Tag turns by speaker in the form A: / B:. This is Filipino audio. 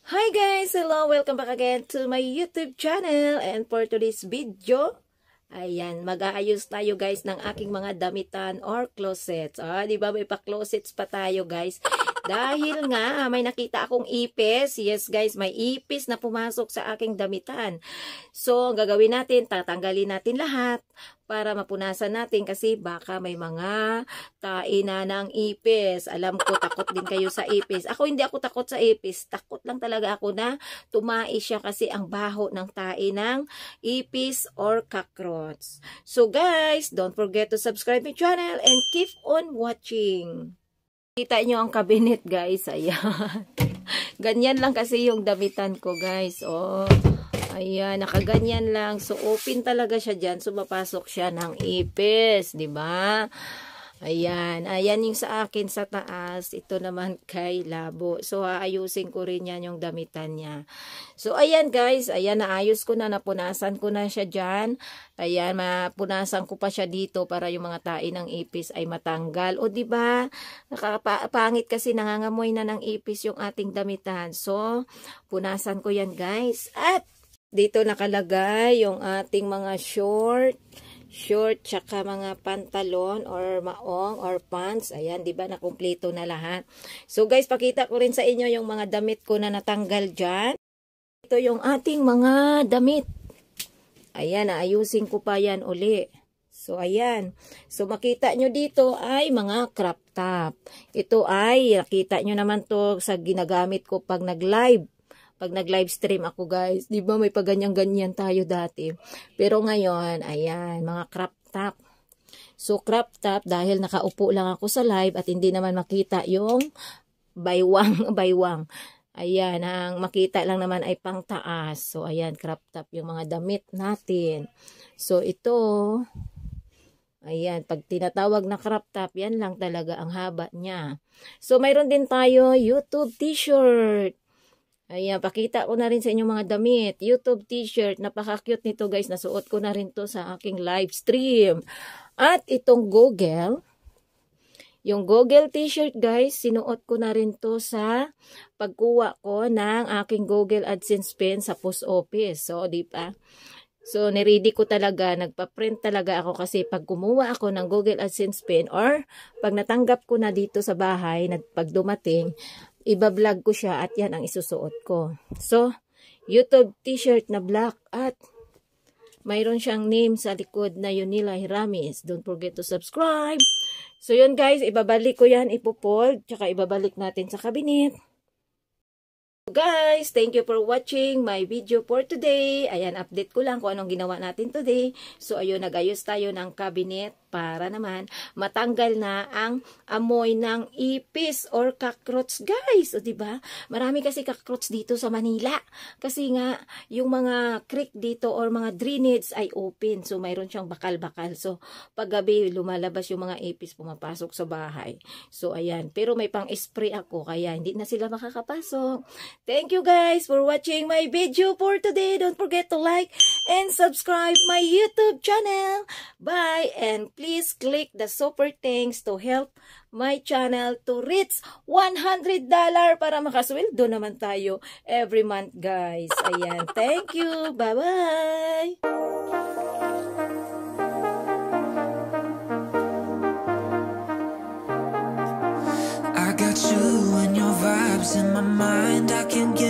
A: Hi guys! Hello! Welcome back again to my YouTube channel. And for today's video, ayan, mag-aayos tayo guys ng aking mga damitan or closets. Di ba may pa-closets pa tayo guys? Dahil nga may nakita akong ipis. Yes guys, may ipis na pumasok sa aking damitan. So, ang gagawin natin, tatanggalin natin lahat para mapunasan natin kasi baka may mga taina ng ipis. Alam ko, takot din kayo sa ipis. Ako hindi ako takot sa ipis. Takot lang talaga ako na tumai siya kasi ang baho ng tae ng ipis or cockroach. So guys, don't forget to subscribe my channel and keep on watching. Kita nyo ang cabinet guys. Ayan. Ganyan lang kasi yung damitan ko guys. Oh. Ayan, nakaganyan lang. So, open talaga siya dyan. So, mapasok siya ng ipis. Diba? Ayan. Ayan yung sa akin sa taas. Ito naman kay Labo. So, aayusin ko rin yan yung damitan niya. So, ayan guys. Ayan, naayos ko na. Napunasan ko na siya dyan. Ayan, mapunasan ko pa siya dito para yung mga tae ng ipis ay matanggal. O, diba? Nakapangit kasi nangangamoy na ng ipis yung ating damitan. So, punasan ko yan guys. At, dito nakalagay yung ating mga short, tsaka mga pantalon or maong or pants. Ayan, di ba nakumpleto na lahat. So guys, pakita ko rin sa inyo yung mga damit ko na natanggal dyan. Ito yung ating mga damit. Ayan, naayusin ko pa yan uli. So, ayan. So, makita nyo dito ay mga crop top. Ito ay, nakita nyo naman to sa ginagamit ko pag nag-live. Pag nag-live stream ako guys, di ba may paganyan-ganyan tayo dati. Pero ngayon, ayan, mga crop top. So, crop top, dahil nakaupo lang ako sa live at hindi naman makita yung baywang. Ayan, ang makita lang naman ay pang taas. So, ayan, crop top yung mga damit natin. So, ito, ayan, pag tinatawag na crop top, yan lang talaga ang haba niya. So, mayroon din tayo YouTube t-shirt. Ayan, pakita ko na rin sa inyo mga damit. YouTube t-shirt. Napaka-cute nito guys. Nasuot ko na rin to sa aking live stream. At itong Google. Yung Google t-shirt guys, sinuot ko na rin to sa pagkuha ko ng aking Google AdSense pin sa post office. So, di ba? So, niready ko talaga. Nagpa-print talaga ako kasi pag kumuha ako ng Google AdSense pin or pag natanggap ko na dito sa bahay, pag dumating, iba-vlog ko siya at yan ang isusuot ko. So, YouTube t-shirt na black at mayroon siyang name sa likod na Yunila Hiramis. Don't forget to subscribe. So, yun guys, ibabalik ko yan, ipopold, tsaka ibabalik natin sa cabinet. Guys, thank you for watching my video for today. Ayan, update ko lang kung anong ginawa natin today. So, ayun, nagayos tayo ng cabinet para naman matanggal na ang amoy ng ipis or cockroach, guys. O, diba? Marami kasi cockroach dito sa Manila. Kasi nga, yung mga creek dito or mga drainage ay open. So, mayroon siyang bakal-bakal. So, paggabi, lumalabas yung mga ipis pumapasok sa bahay. So, ayan. Pero may pang-spray ako, kaya hindi na sila makakapasok. Thank you guys for watching my video for today. Don't forget to like and subscribe my YouTube channel. Bye, and please click the super thanks to help my channel to reach $100 para makasweldo naman tayo every month guys. Ayan, thank you. Bye-bye.
B: I got you and your vibes in my mind. I can't get